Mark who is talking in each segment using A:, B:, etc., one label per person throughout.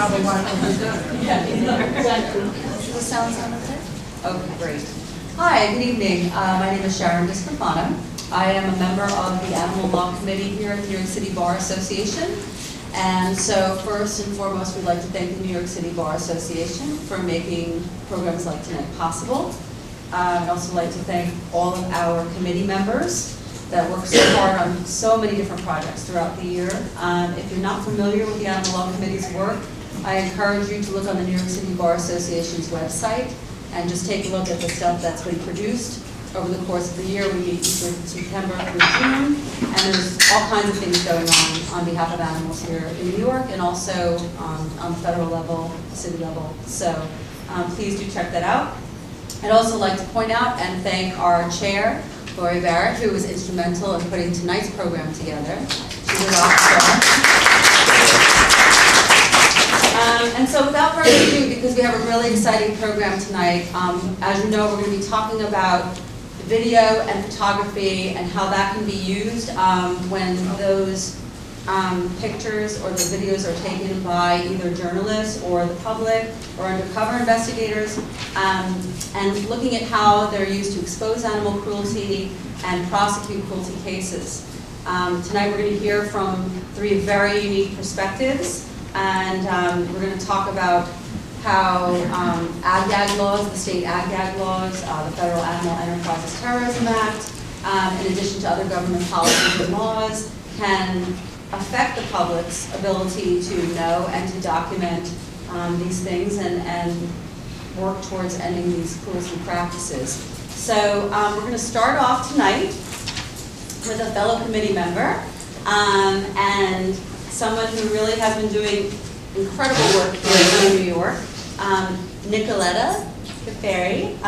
A: probably why we're done.
B: Yeah, exactly. The sound okay?
C: Okay, great. Hi, good evening. My name is Sharon Discorfano. I am a member of the Animal Law Committee here at the New York City Bar Association. And so first and foremost, we'd like to thank the New York City Bar Association for making programs like tonight possible. I'd also like to thank all of our committee members that work so hard on so many different projects throughout the year. If you're not familiar with the Animal Law Committee's work, I encourage you to look on the New York City Bar Association's website and just take a look at the stuff that's been produced over the course of the year. We meet from September through June, and there's all kinds of things going on behalf of animals here in New York and also on the federal level, city level. So please do check that out. I'd also like to point out and thank our chair, Lori Barrett, who was instrumental in putting tonight's program together. She did awesome. And so without further ado, because we have a really exciting program tonight, as you know, we're going to be talking about video and photography and how that can be used when those pictures or the videos are taken by either journalists or the public or undercover investigators, and looking at how they're used to expose animal cruelty and prosecute cruelty cases. Tonight we're going to hear from three very unique perspectives, and we're going to talk about how ag-gag laws, the state ag-gag laws, the Federal Animal Enterprises Terrorism Act, in addition to other government policies and laws, can affect the public's ability to know and to document these things and work towards ending these cruelty practices. So we're going to start off tonight with a fellow committee member and someone who really has been doing incredible work here in New York. Nicoletta Caferri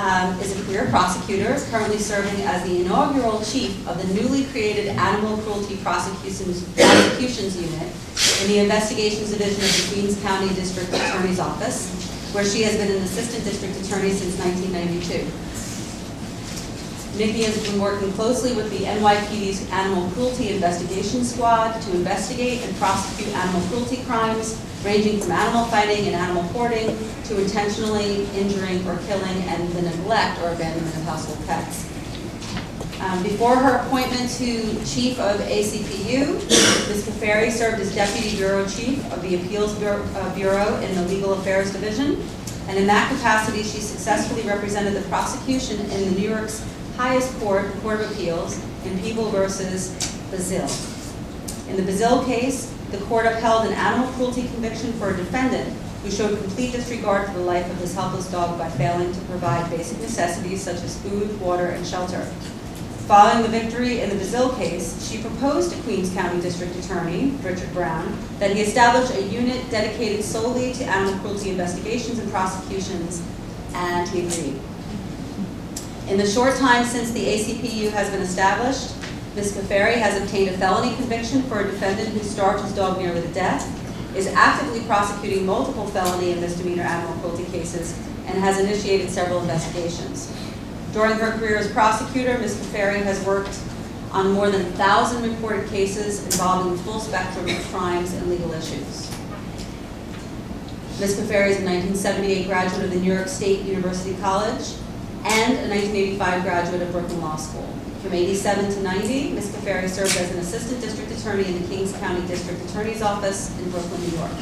C: is a career prosecutor, is currently serving as the inaugural chief of the newly created Animal Cruelty Prosecutions Unit in the Investigations Division of the Queens County District Attorney's Office, where she has been an assistant district attorney since 1992. Nikki has been working closely with the NYPD's Animal Cruelty Investigation Squad to investigate and prosecute animal cruelty crimes, ranging from animal fighting and animal hoarding to intentionally injuring or killing and the neglect or abandonment of household pets. Before her appointment to Chief of ACPU, Ms. Caferri served as Deputy Bureau Chief of the Appeals Bureau in the Legal Affairs Division, and in that capacity she successfully represented the prosecution in the New York's highest court, the Court of Appeals, in People versus Bazille. In the Bazille case, the court upheld an animal cruelty conviction for a defendant who showed complete disregard for the life of his helpless dog by failing to provide basic necessities such as food, water, and shelter. Following the victory in the Bazille case, she proposed to Queens County District Attorney Richard Brown that he establish a unit dedicated solely to animal cruelty investigations and prosecutions, and he agreed. In the short time since the ACPU has been established, Ms. Caferri has obtained a felony conviction for a defendant who starved his dog nearly to death, is actively prosecuting multiple felony and misdemeanor animal cruelty cases, and has initiated several investigations. During her career as prosecutor, Ms. Caferri has worked on more than 1,000 reported cases involving the full spectrum of crimes and legal issues. Ms. Caferri is a 1978 graduate of the New York State University College and a 1985 graduate of Brooklyn Law School. From 87 to 90, Ms. Caferri served as an assistant district attorney in the Kings County District Attorney's Office in Brooklyn, New York.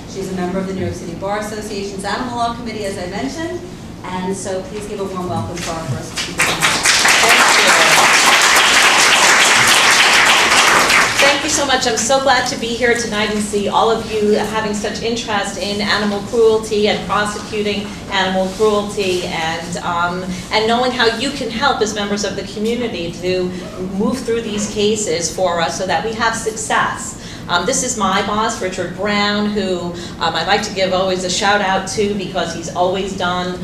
C: She's a member of the New York City Bar Association's Animal Law Committee, as I mentioned, and so please give a warm welcome to our first speaker.
D: Thank you so much. I'm so glad to be here tonight and see all of you having such interest in animal cruelty and prosecuting animal cruelty, and knowing how you can help as members of the community to move through these cases for us so that we have success. This is my boss, Richard Brown, who I'd like to give always a shout out to because he's always done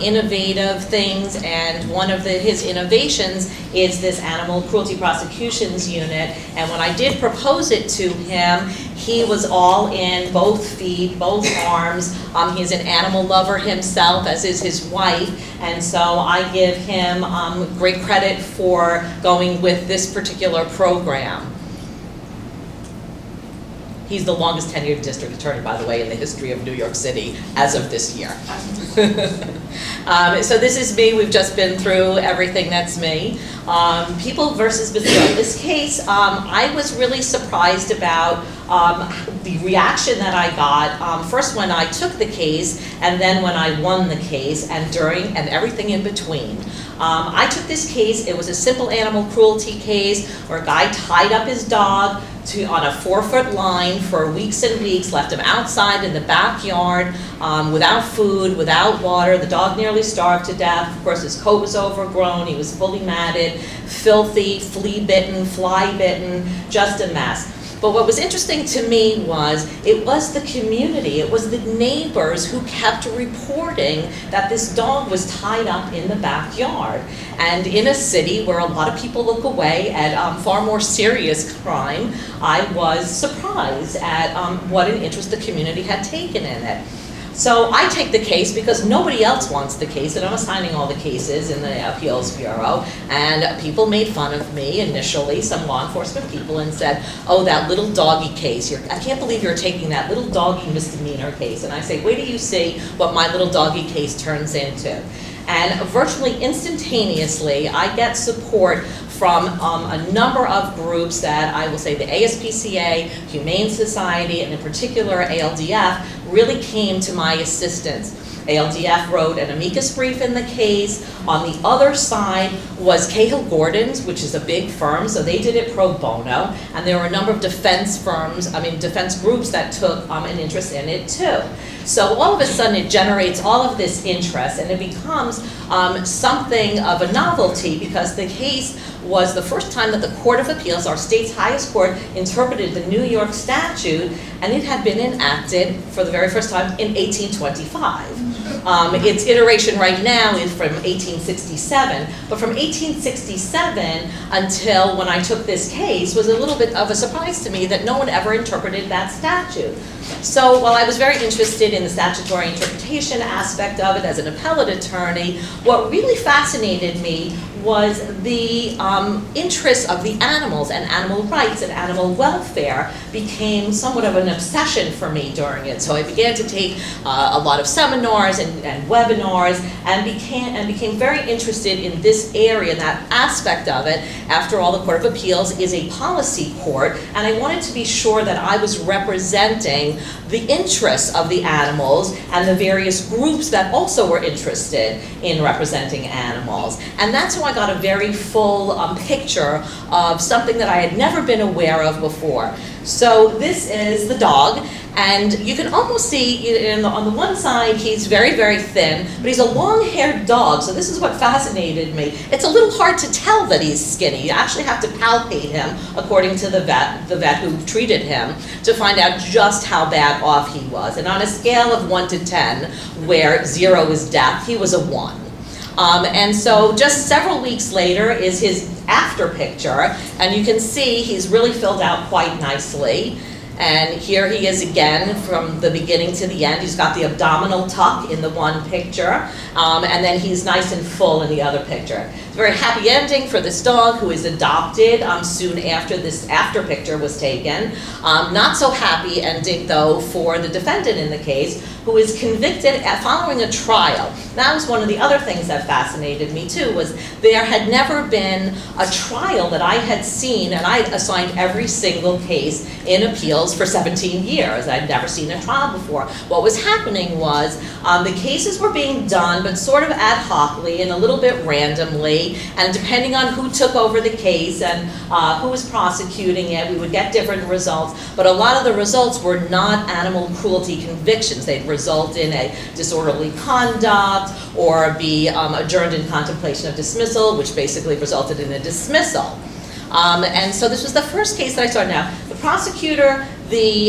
D: innovative things, and one of his innovations is this Animal Cruelty Prosecutions Unit. And when I did propose it to him, he was all in, both feet, both arms. He's an animal lover himself, as is his wife, and so I give him great credit for going with this particular program. He's the longest tenured district attorney, by the way, in the history of New York City as of this year. So this is me. We've just been through everything. That's me. People versus Brazil. This case, I was really surprised about the reaction that I got, first when I took the case, and then when I won the case, and during, and everything in between. I took this case. It was a simple animal cruelty case where a guy tied up his dog on a 4-foot line for weeks and weeks, left him outside in the backyard without food, without water. The dog nearly starved to death. Of course, his coat was overgrown. He was fully matted, filthy, flea-bitten, fly-bitten, just a mess. But what was interesting to me was it was the community, it was the neighbors who kept reporting that this dog was tied up in the backyard. And in a city where a lot of people look away at far more serious crime, I was surprised at what an interest the community had taken in it. So I take the case because nobody else wants the case, and I'm assigning all the cases in the Appeals Bureau, and people made fun of me initially, some law enforcement people, and said, oh, that little doggy case, I can't believe you're taking that little doggy misdemeanor case. And I say, wait till you see what my little doggy case turns into. And virtually instantaneously, I get support from a number of groups that I will say the ASPCA, Humane Society, and in particular ALDF really came to my assistance. ALDF wrote an amicus brief in the case. On the other side was Cahill Gordon's, which is a big firm, so they did it pro bono, and there were a number of defense groups that took an interest in it too. So all of a sudden it generates all of this interest, and it becomes something of a novelty because the case was the first time that the Court of Appeals, our state's highest court, interpreted the New York statute, and it had been enacted for the very first time in 1825. Its iteration right now is from 1867, but from 1867 until when I took this case was a little bit of a surprise to me that no one ever interpreted that statute. So while I was very interested in the statutory interpretation aspect of it as an appellate attorney, what really fascinated me was the interest of the animals, and animal rights and animal welfare became somewhat of an obsession for me during it. So I began to take a lot of seminars and webinars and became very interested in this area and that aspect of it. After all, the Court of Appeals is a policy court, and I wanted to be sure that I was representing the interests of the animals and the various groups that also were interested in representing animals. And that's how I got a very full picture of something that I had never been aware of before. So this is the dog, and you can almost see on the one side he's very, very thin, but he's a long-haired dog, so this is what fascinated me. It's a little hard to tell that he's skinny. You actually have to palpate him, according to the vet who treated him, to find out just how bad off he was. And on a scale of 1 to 10, where 0 is death, he was a 1. And so just several weeks later is his after picture, and you can see he's really filled out quite nicely. And here he is again from the beginning to the end. He's got the abdominal tuck in the one picture, and then he's nice and full in the other picture. It's a very happy ending for this dog who is adopted soon after this after picture was taken. Not so happy ending though for the defendant in the case, who is convicted following a trial. That was one of the other things that fascinated me too, was there had never been a trial that I had seen, and I had assigned every single case in appeals for 17 years. I'd never seen a trial before. What was happening was the cases were being done, but sort of ad hocly and a little bit randomly, and depending on who took over the case and who was prosecuting it, we would get different results, but a lot of the results were not animal cruelty convictions. They'd result in a disorderly conduct or be adjourned in contemplation of dismissal, which basically resulted in a dismissal. And so this was the first case that I saw. Now, the prosecutor, the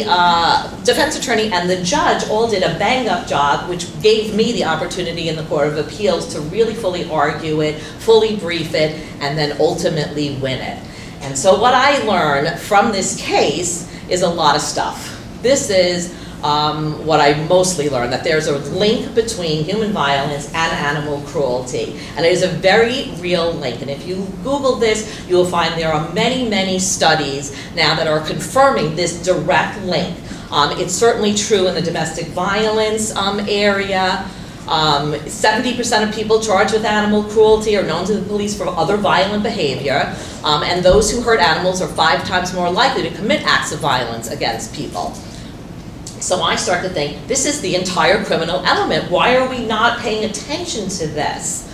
D: defense attorney, and the judge all did a bang-up job, which gave me the opportunity in the Court of Appeals to really fully argue it, fully brief it, and then ultimately win it. And so what I learned from this case is a lot of stuff. This is what I mostly learned, that there's a link between human violence and animal cruelty. And it is a very real link. And if you Google this, you will find there are many, many studies now that are confirming this direct link. It's certainly true in the domestic violence area. 70% of people charged with animal cruelty are known to the police for other violent behavior, and those who hurt animals are 5 times more likely to commit acts of violence against people. So I start to think, this is the entire criminal element. Why are we not paying attention to this?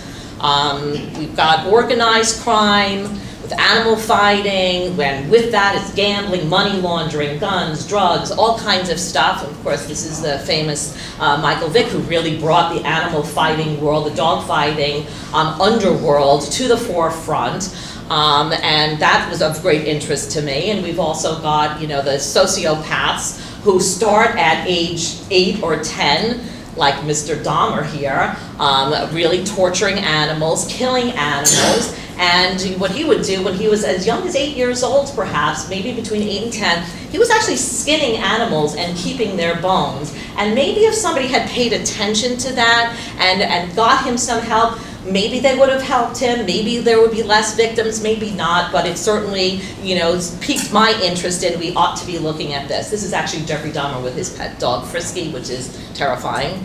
D: We've got organized crime, with animal fighting, and with that it's gambling, money laundering, guns, drugs, all kinds of stuff. Of course, this is the famous Michael Vick, who really brought the animal fighting world, the dog fighting underworld to the forefront. And that was of great interest to me. And we've also got, the sociopaths who start at age 8 or 10, like Mr. Dahmer here, really torturing animals, killing animals. And what he would do when he was as young as 8 years old, perhaps, maybe between 8 and 10, he was actually skinning animals and keeping their bones. And maybe if somebody had paid attention to that and got him some help, maybe they would have helped him, maybe there would be less victims, maybe not, but it certainly, piqued my interest in we ought to be looking at this. This is actually Jeffrey Dahmer with his pet dog, Frisky, which is terrifying.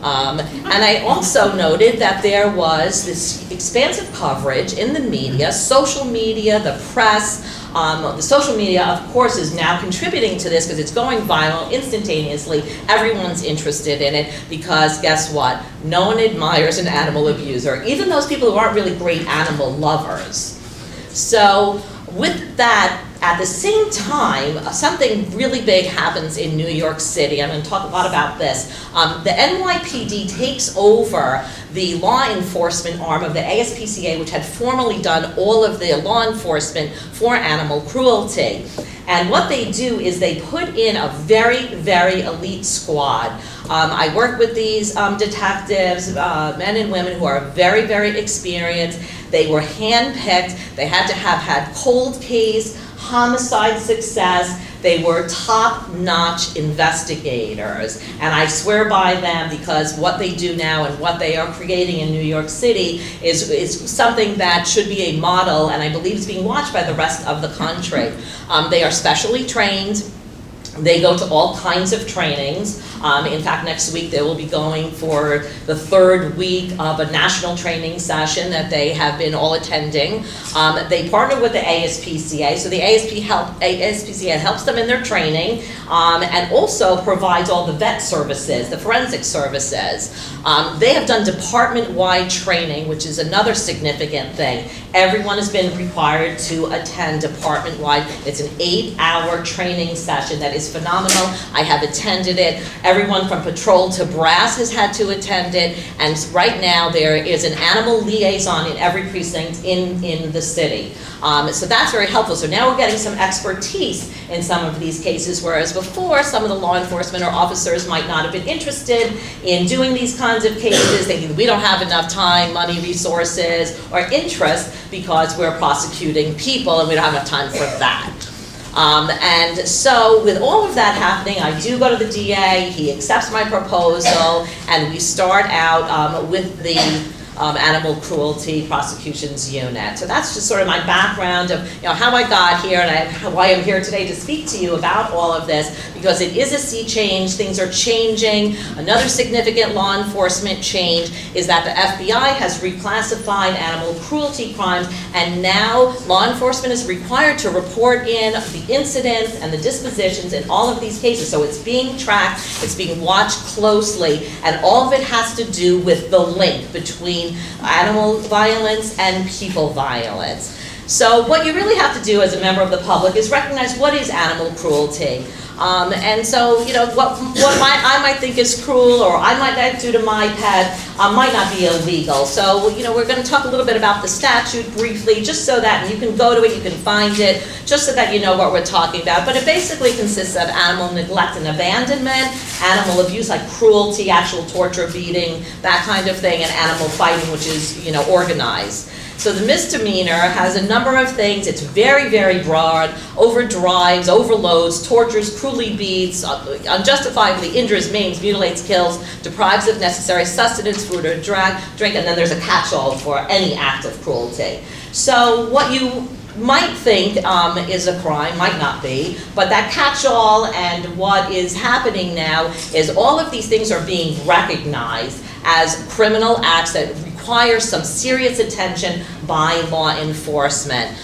D: And I also noted that there was this expansive coverage in the media, social media, the press. The social media, of course, is now contributing to this because it's going viral instantaneously. Everyone's interested in it because guess what? No one admires an animal abuser, even those people who aren't really great animal lovers. So with that, at the same time, something really big happens in New York City. I'm going to talk a lot about this. The NYPD takes over the law enforcement arm of the ASPCA, which had formerly done all of the law enforcement for animal cruelty. And what they do is they put in a very, very elite squad. I work with these detectives, men and women who are very, very experienced. They were handpicked. They had to have had cold case, homicide success. They were top-notch investigators, and I swear by them because what they do now and what they are creating in New York City is something that should be a model, and I believe is being watched by the rest of the country. They are specially trained. They go to all kinds of trainings. In fact, next week they will be going for the 3rd week of a national training session that they have been all attending. They partner with the ASPCA, so the ASPCA helps them in their training and also provides all the vet services, the forensic services. They have done department-wide training, which is another significant thing. Everyone has been required to attend department-wide. It's an 8-hour training session that is phenomenal. I have attended it. Everyone from patrol to brass has had to attend it, and right now there is an animal liaison in every precinct in the city. So that's very helpful. So now we're getting some expertise in some of these cases, whereas before some of the law enforcement or officers might not have been interested in doing these kinds of cases, thinking we don't have enough time, money, resources, or interest because we're prosecuting people and we don't have enough time for that. And so with all of that happening, I do go to the DA, he accepts my proposal, and we start out with the Animal Cruelty Prosecutions Unit. So that's just sort of my background of how I got here and why I'm here today to speak to you about all of this, because it is a sea change, things are changing. Another significant law enforcement change is that the FBI has reclassified animal cruelty crimes, and now law enforcement is required to report in the incidents and the dispositions in all of these cases. So it's being tracked, it's being watched closely, and all of it has to do with the link between animal violence and people violence. So what you really have to do as a member of the public is recognize what is animal cruelty. And so, what I might think is cruel or I might not do to my pet might not be illegal. So, we're going to talk a little bit about the statute briefly, just so that you can go to it, you can find it, just so that you know what we're talking about. But it basically consists of animal neglect and abandonment, animal abuse like cruelty, actual torture, beating, that kind of thing, and animal fighting, which is, organized. So the misdemeanor has a number of things. It's very, very broad, overdrives, overloads, tortures, cruelly beats, unjustifiably injures, maims, mutilates, kills, deprives of necessary sustenance, food or drink, and then there's a catch-all for any act of cruelty. So what you might think is a crime, might not be, but that catch-all and what is happening now is all of these things are being recognized as criminal acts that require some serious attention by law enforcement.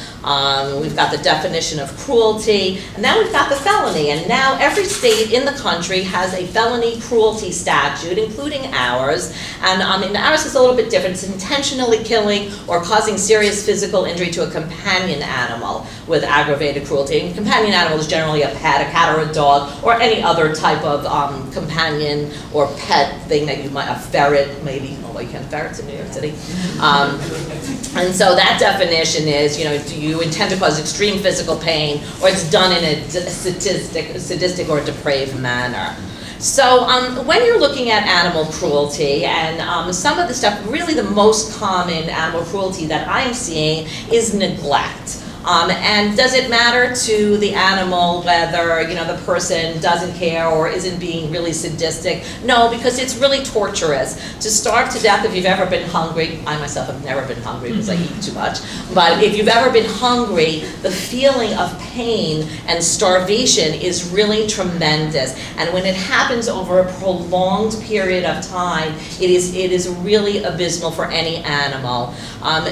D: We've got the definition of cruelty, and now we've got the felony, and now every state in the country has a felony cruelty statute, including ours, and ours is a little bit different. It's intentionally killing or causing serious physical injury to a companion animal with aggravated cruelty. And companion animal is generally a pet, a cat or a dog, or any other type of companion or pet thing that you might, a ferret maybe, although you can't ferrets in New York City. And so that definition is, you know, do you intend to cause extreme physical pain, or it's done in a sadistic or depraved manner. So when you're looking at animal cruelty, and some of the stuff, really the most common animal cruelty that I'm seeing is neglect. And does it matter to the animal whether, you know, the person doesn't care or isn't being really sadistic? No, because it's really torturous. To starve to death if you've ever been hungry, I myself have never been hungry because I eat too much, but if you've ever been hungry, the feeling of pain and starvation is really tremendous. And when it happens over a prolonged period of time, it is really abysmal for any animal.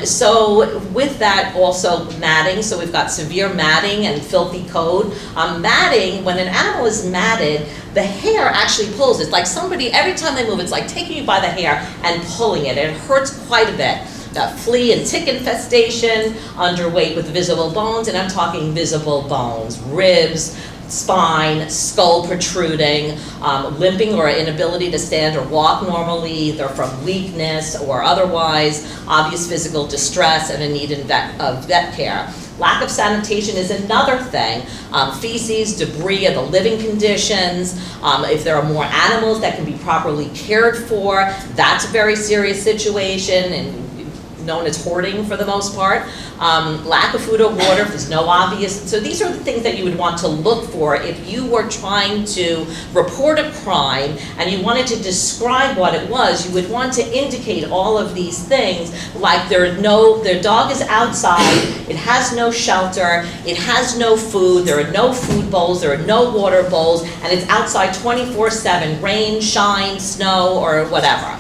D: So with that also matting, so we've got severe matting and filthy coat. Matting, when an animal is matted, the hair actually pulls. It's like somebody, every time they move, it's like taking you by the hair and pulling it. It hurts quite a bit. Flea and tick infestation, underweight with visible bones, and I'm talking visible bones, ribs, spine, skull protruding, limping or inability to stand or walk normally, either from weakness or otherwise, obvious physical distress, and a need of vet care. Lack of sanitation is another thing. Feces, debris of the living conditions. If there are more animals that can be properly cared for, that's a very serious situation, and known as hoarding for the most part. Lack of food or water, if there's no obvious. So these are the things that you would want to look for if you were trying to report a crime and you wanted to describe what it was. You would want to indicate all of these things, like their dog is outside, it has no shelter, it has no food, there are no food bowls, there are no water bowls, and it's outside 24/7, rain, shine, snow, or whatever.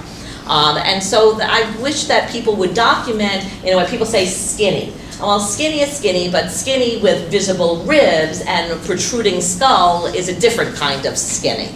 D: And so I wish that people would document, you know, when people say skinny. Well, skinny is skinny, but skinny with visible ribs and protruding skull is a different kind of skinny.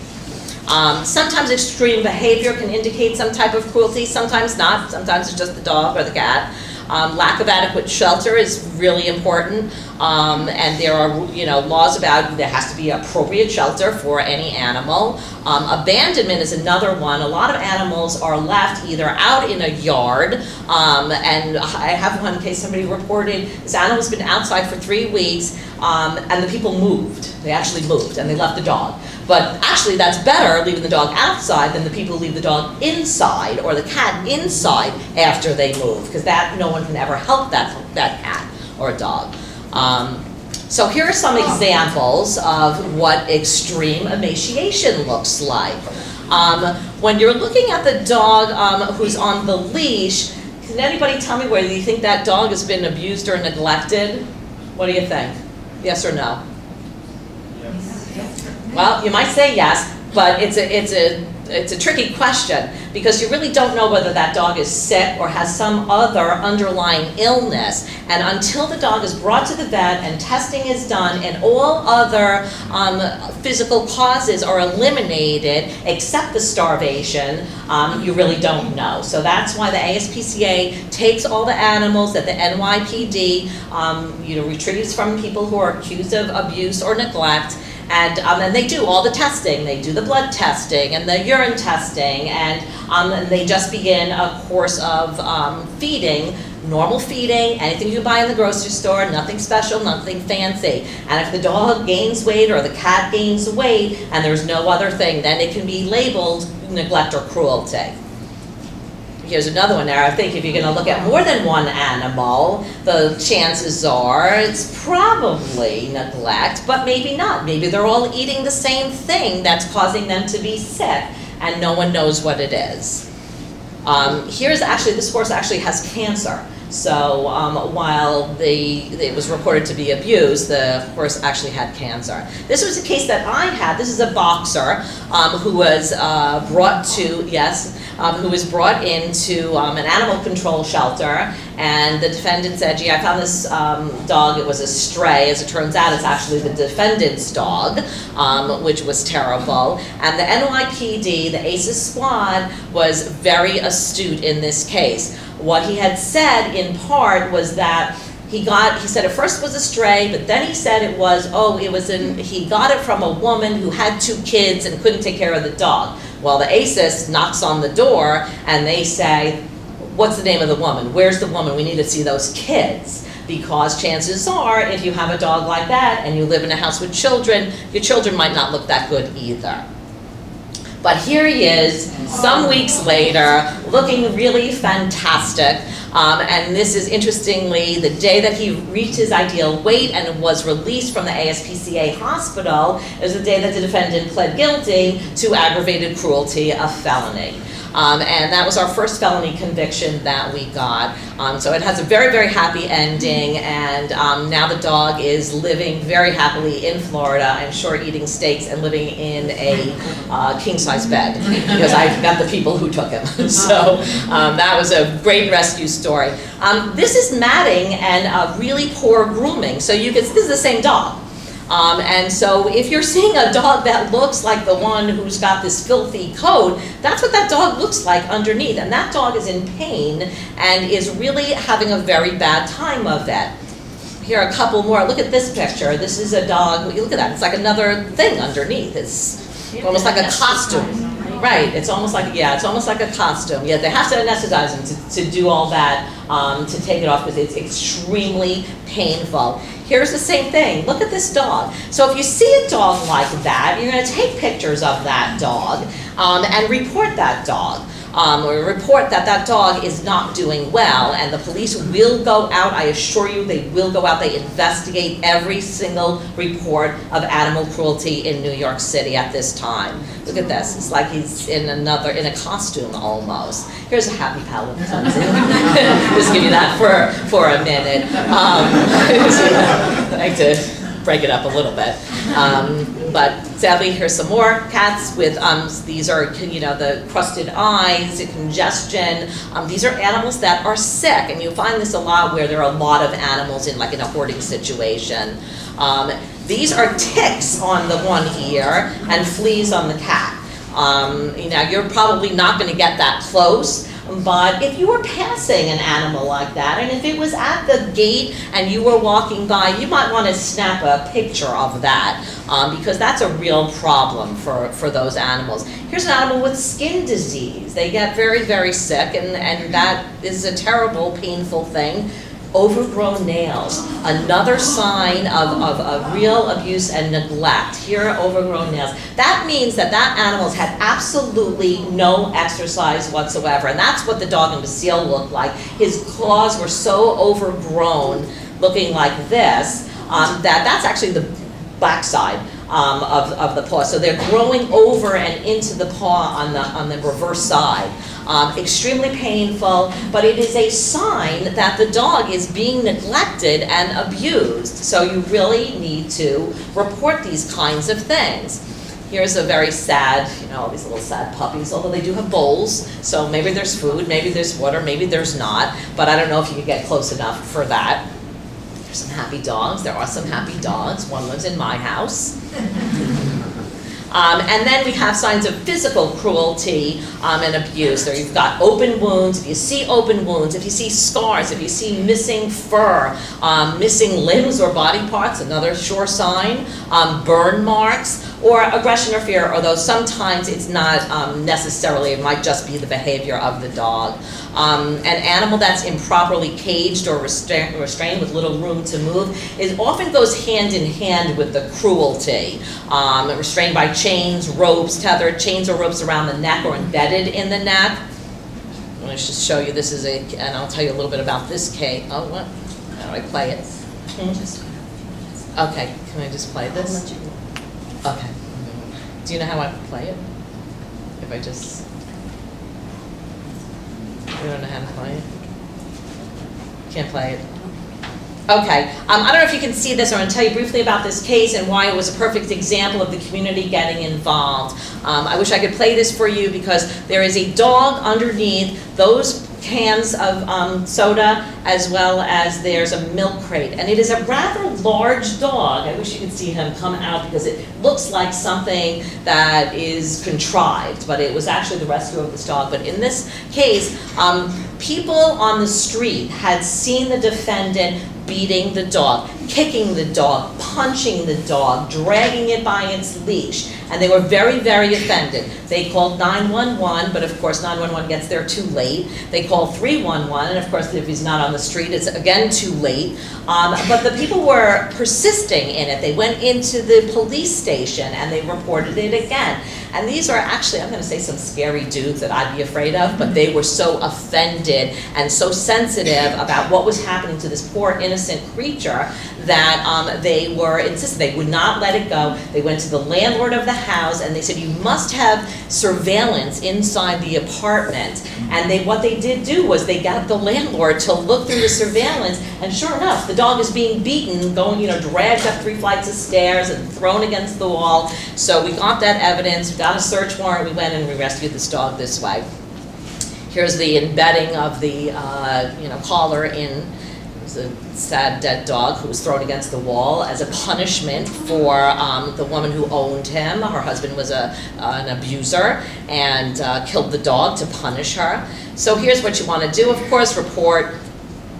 D: Sometimes extreme behavior can indicate some type of cruelty, sometimes not. Sometimes it's just the dog or the cat. Lack of adequate shelter is really important, and there are, you know, laws about there has to be appropriate shelter for any animal. Abandonment is another one. A lot of animals are left either out in a yard, and I have one case somebody reported this animal's been outside for 3 weeks, and the people moved. They actually moved, and they left the dog. But actually that's better, leaving the dog outside, than the people who leave the dog inside or the cat inside after they move, because that no one can ever help that cat or dog. So here are some examples of what extreme emaciation looks like. When you're looking at the dog who's on the leash, can anybody tell me whether you think that dog has been abused or neglected? What do you think? Yes or no? Well, you might say yes, but it's a tricky question, because you really don't know whether that dog is sick or has some other underlying illness. And until the dog is brought to the vet and testing is done and all other physical causes are eliminated except the starvation, you really don't know. So that's why the ASPCA takes all the animals that the NYPD retrieves from people who are accused of abuse or neglect. And they do all the testing. They do the blood testing and the urine testing, and they just begin a course of feeding, normal feeding, anything you buy in the grocery store, nothing special, nothing fancy. And if the dog gains weight or the cat gains weight and there's no other thing, then it can be labeled neglect or cruelty. here's another one there. I think if you're going to look at more than one animal, the chances are it's probably neglect, but maybe not. Maybe they're all eating the same thing that's causing them to be sick, and no one knows what it is. Here's actually, this horse actually has cancer. So while it was reported to be abused, the horse actually had cancer. This was a case that I had. This is a boxer who was who was brought into an animal control shelter, and the defendant said, gee, I found this dog, it was a stray. As it turns out, it's actually the defendant's dog, which was terrible. And the NYPD, the ACES squad, was very astute in this case. What he had said in part was that he said at first it was a stray, but then he said he got it from a woman who had 2 kids and couldn't take care of the dog. Well, the ACES knocks on the door and they say, what's the name of the woman? Where's the woman? We need to see those kids. Because chances are, if you have a dog like that and you live in a house with children, your children might not look that good either. But here he is, some weeks later, looking really fantastic. And this is, interestingly, the day that he reached his ideal weight and was released from the ASPCA hospital is the day that the defendant pled guilty to aggravated cruelty, a felony. And that was our first felony conviction that we got. So it has a very, very happy ending, and now the dog is living very happily in Florida, I'm sure, eating steaks and living in a king-size bed, because I've got the people who took him. So that was a great rescue story. This is matting and really poor grooming. So you can, this is the same dog. And so if you're seeing a dog that looks like the one who's got this filthy coat, that's what that dog looks like underneath. And that dog is in pain and is really having a very bad time of it. Here are a couple more. Look at this picture. This is a dog. Look at that. It's like another thing underneath. It's almost like a costume. Right, it's almost like, it's almost like a costume. Yeah, they have to anesthetize him to do all that, to take it off, because it's extremely painful. Here's the same thing. Look at this dog. So if you see a dog like that, you're going to take pictures of that dog and report that dog. Or report that that dog is not doing well, and the police will go out. I assure you, they will go out. They investigate every single report of animal cruelty in New York City at this time. Look at this. It's like he's in a costume almost. Here's a happy pal with just give you that for a minute. I like to break it up a little bit. But sadly, here's some more cats with, these are, the crusted eyes, congestion. These are animals that are sick, and you find this a lot where there are a lot of animals in a hoarding situation. These are ticks on the one ear and fleas on the cat. You're probably not going to get that close. But if you were passing an animal like that, and if it was at the gate and you were walking by, you might want to snap a picture of that, because that's a real problem for those animals. Here's an animal with skin disease. They get very, very sick, and that is a terrible, painful thing. Overgrown nails, another sign of real abuse and neglect. Here are overgrown nails. That means that that animal's had absolutely no exercise whatsoever, and that's what the dog in Basile looked like. His claws were so overgrown, looking like this, that's actually the backside of the paw. So they're growing over and into the paw on the reverse side. Extremely painful, but it is a sign that the dog is being neglected and abused. So you really need to report these kinds of things. Here's a very sad, all these little sad puppies, although they do have bowls, so maybe there's food, maybe there's water, maybe there's not, but I don't know if you can get close enough for that. There's some happy dogs. There are some happy dogs. One lives in my house. And then we have signs of physical cruelty and abuse. There you've got open wounds. If you see open wounds, if you see scars, if you see missing fur, missing limbs or body parts, another sure sign, burn marks, or aggression or fear, although sometimes it's not necessarily, it might just be the behavior of the dog. An animal that's improperly caged or restrained with little room to move often goes hand in hand with the cruelty. Restrained by chains, ropes, tethered, chains or ropes around the neck or embedded in the neck. I'm going to just show you, this is and I'll tell you a little bit about this case. Oh, what? How do I play it? Okay, can I just play this? Okay. Do you know how I play it? If I just... You don't know how to play it? Can't play it. Okay, I don't know if you can see this. I'm going to tell you briefly about this case and why it was a perfect example of the community getting involved. I wish I could play this for you because there is a dog underneath those cans of soda, as well as there's a milk crate. And it is a rather large dog. I wish you could see him come out because it looks like something that is contrived, but it was actually the rescue of this dog. But in this case, people on the street had seen the defendant beating the dog, kicking the dog, punching the dog, dragging it by its leash, and they were very, very offended. They called 911, but of course 911 gets there too late. They called 311, and of course if he's not on the street, it's again too late. But the people were persisting in it. They went into the police station and they reported it again. And these are actually, I'm going to say some scary dudes that I'd be afraid of, but they were so offended and so sensitive about what was happening to this poor innocent creature that they were insistent. They would not let it go. They went to the landlord of the house and they said, you must have surveillance inside the apartment. And what they did do was they got the landlord to look through the surveillance, and sure enough, the dog is being beaten, going, dragged up 3 flights of stairs and thrown against the wall. So we got that evidence, we got a search warrant, we went and we rescued this dog this way. Here's the embedding of the collar in. It was a sad dead dog who was thrown against the wall as a punishment for the woman who owned him. Her husband was an abuser and killed the dog to punish her. So here's what you want to do, of course: report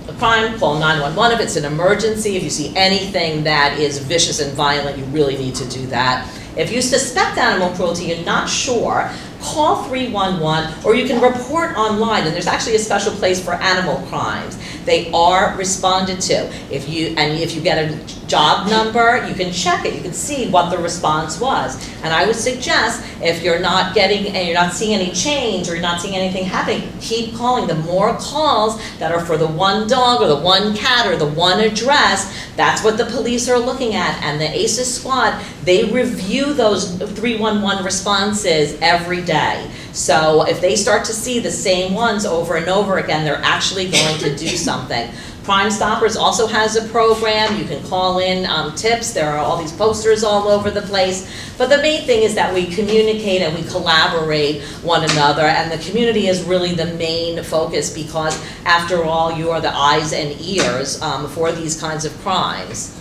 D: a crime, call 911 if it's an emergency. If you see anything that is vicious and violent, you really need to do that. If you suspect animal cruelty, you're not sure, call 311, or you can report online, and there's actually a special place for animal crimes. They are responded to. If you get a job number, you can check it. You can see what the response was. And I would suggest, if you're not getting and you're not seeing any change or you're not seeing anything happening, keep calling. The more calls that are for the one dog or the one cat or the one address, that's what the police are looking at. And the ACES squad, they review those 311 responses every day. So if they start to see the same ones over and over again, they're actually going to do something. Crime Stoppers also has a program. You can call in tips. There are all these posters all over the place. But the main thing is that we communicate and we collaborate one another, and the community is really the main focus because, after all, you are the eyes and ears for these kinds of crimes.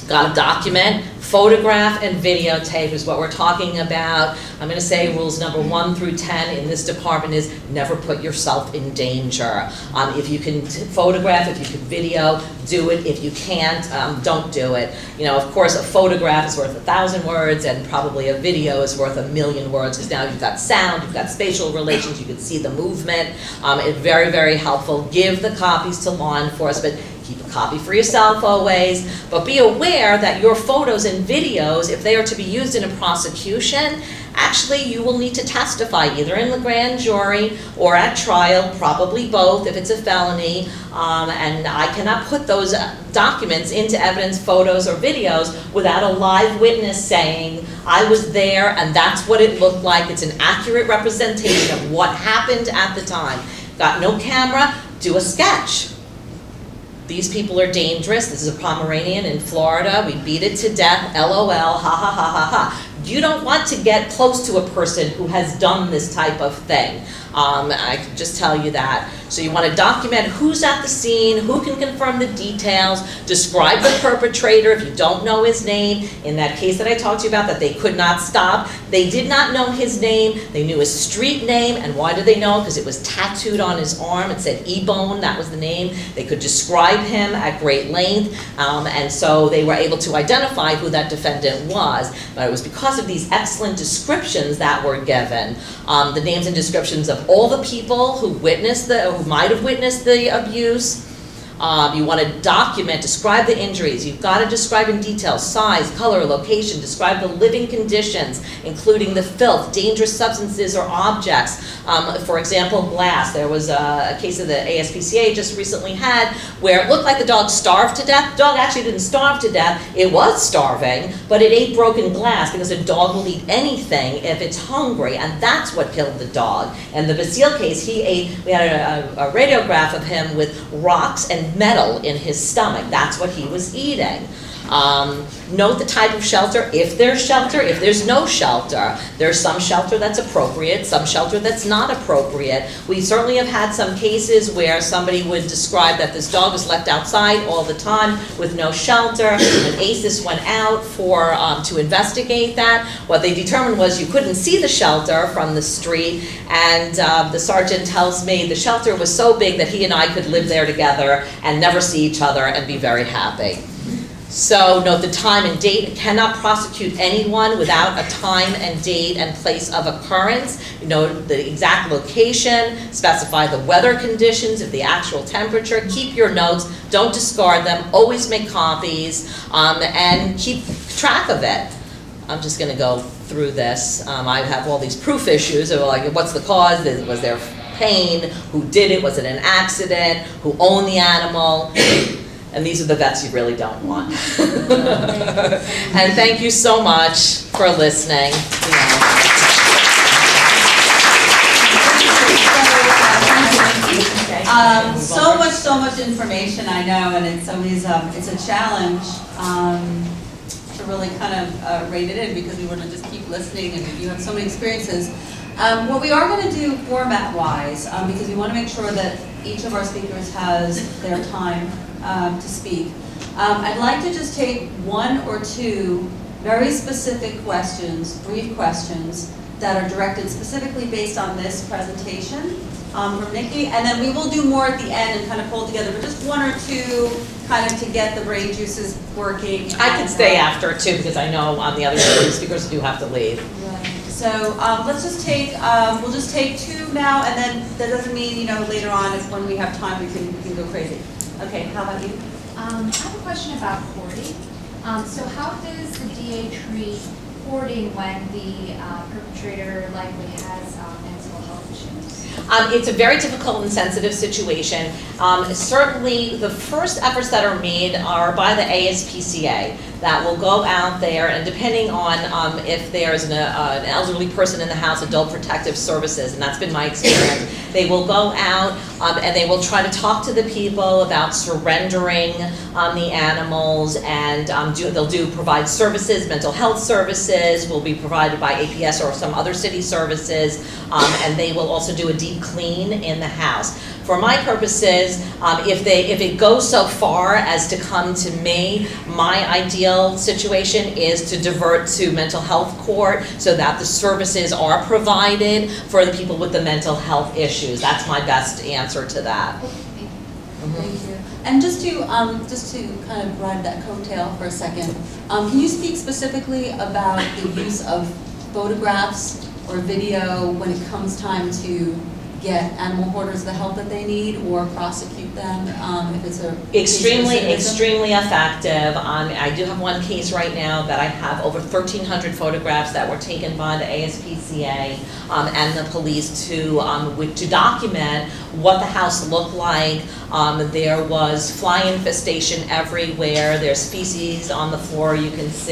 D: Got to document, photograph, and videotape is what we're talking about. I'm going to say rules number 1 through 10 in this department is never put yourself in danger. If you can photograph, if you can video, do it. If you can't, don't do it. Of course, a photograph is worth 1,000 words, and probably a video is worth 1,000,000 words, because now you've got sound, you've got spatial relations, you can see the movement. It's very, very helpful. Give the copies to law enforcement. Keep a copy for yourself always, but be aware that your photos and videos, if they are to be used in a prosecution, actually you will need to testify either in the grand jury or at trial, probably both if it's a felony, and I cannot put those documents into evidence, photos or videos, without a live witness saying, I was there and that's what it looked like. It's an accurate representation of what happened at the time. Got no camera? Do a sketch. These people are dangerous. This is a Pomeranian in Florida. We beat it to death. LOL. Ha ha ha ha ha. You don't want to get close to a person who has done this type of thing. I can just tell you that. So you want to document who's at the scene, who can confirm the details, describe the perpetrator if you don't know his name. In that case that I talked to you about that they could not stop, they did not know his name. They knew his street name. And why did they know? Because it was tattooed on his arm. It said E-Bone. That was the name. They could describe him at great length. And so they were able to identify who that defendant was. But it was because of these excellent descriptions that were given. The names and descriptions of all the people who witnessed who might have witnessed the abuse, You want to document, describe the injuries. You've got to describe in detail size, color, location, describe the living conditions, including the filth, dangerous substances or objects. For example, glass. There was a case of the ASPCA just recently had where it looked like the dog starved to death. The dog actually didn't starve to death. It was starving, but it ate broken glass because a dog will eat anything if it's hungry, and that's what killed the dog. And the Basile case, we had a radiograph of him with rocks and metal in his stomach. That's what he was eating. Note the type of shelter, if there's shelter, if there's no shelter. There's some shelter that's appropriate, some shelter that's not appropriate. We certainly have had some cases where somebody would describe that this dog was left outside all the time with no shelter. When ACES went out to investigate that, what they determined was you couldn't see the shelter from the street, and the sergeant tells me the shelter was so big that he and I could live there together and never see each other and be very happy. So note the time and date. Cannot prosecute anyone without a time and date and place of occurrence. Note the exact location, specify the weather conditions, if the actual temperature. Keep your notes, don't discard them, always make copies, and keep track of it. I'm just going to go through this. I have all these proof issues of like, what's the cause? Was there pain? Who did it? Was it an accident? Who owned the animal? And these are the vets you really don't want. And thank you so much for listening.
C: So much information, I know, and it's always it's a challenge to really kind of rate it in, because we want to just keep listening, and you have so many experiences. What we are going to do format-wise, because we want to make sure that each of our speakers has their time to speak. I'd like to just take one or two very specific questions, brief questions, that are directed specifically based on this presentation from Nikki, and then we will do more at the end and kind of pull together, but just one or two kind of to get the brain juices working.
D: I can stay after too, because I know the other speakers do have to leave.
C: Right. So let's just take, we'll just take two now, and then that doesn't mean, later on, if when we have time, we can go crazy. Okay, how about you?
B: I have a question about hoarding. So how does the DA treat hoarding when the perpetrator likely has mental health issues?
D: It's a very difficult and sensitive situation. Certainly, the first efforts that are made are by the ASPCA that will go out there, and depending on if there's an elderly person in the house, Adult Protective Services, and that's been my experience, they will go out and they will try to talk to the people about surrendering the animals, and they'll provide services, mental health services will be provided by APS or some other city services, and they will also do a deep clean in the house. For my purposes, if it goes so far as to come to me, my ideal situation is to divert to mental health court so that the services are provided for the people with the mental health issues. That's my best answer to that.
C: Thank you. And just to kind of ride that coattail for a second, can you speak specifically about the use of photographs or video when it comes time to get animal hoarders the help that they need, or prosecute them if it's a
D: extremely effective. I do have one case right now that I have over 1,300 photographs that were taken by the ASPCA and the police to document what the house looked like. There was fly infestation everywhere. There's feces on the floor, you can see.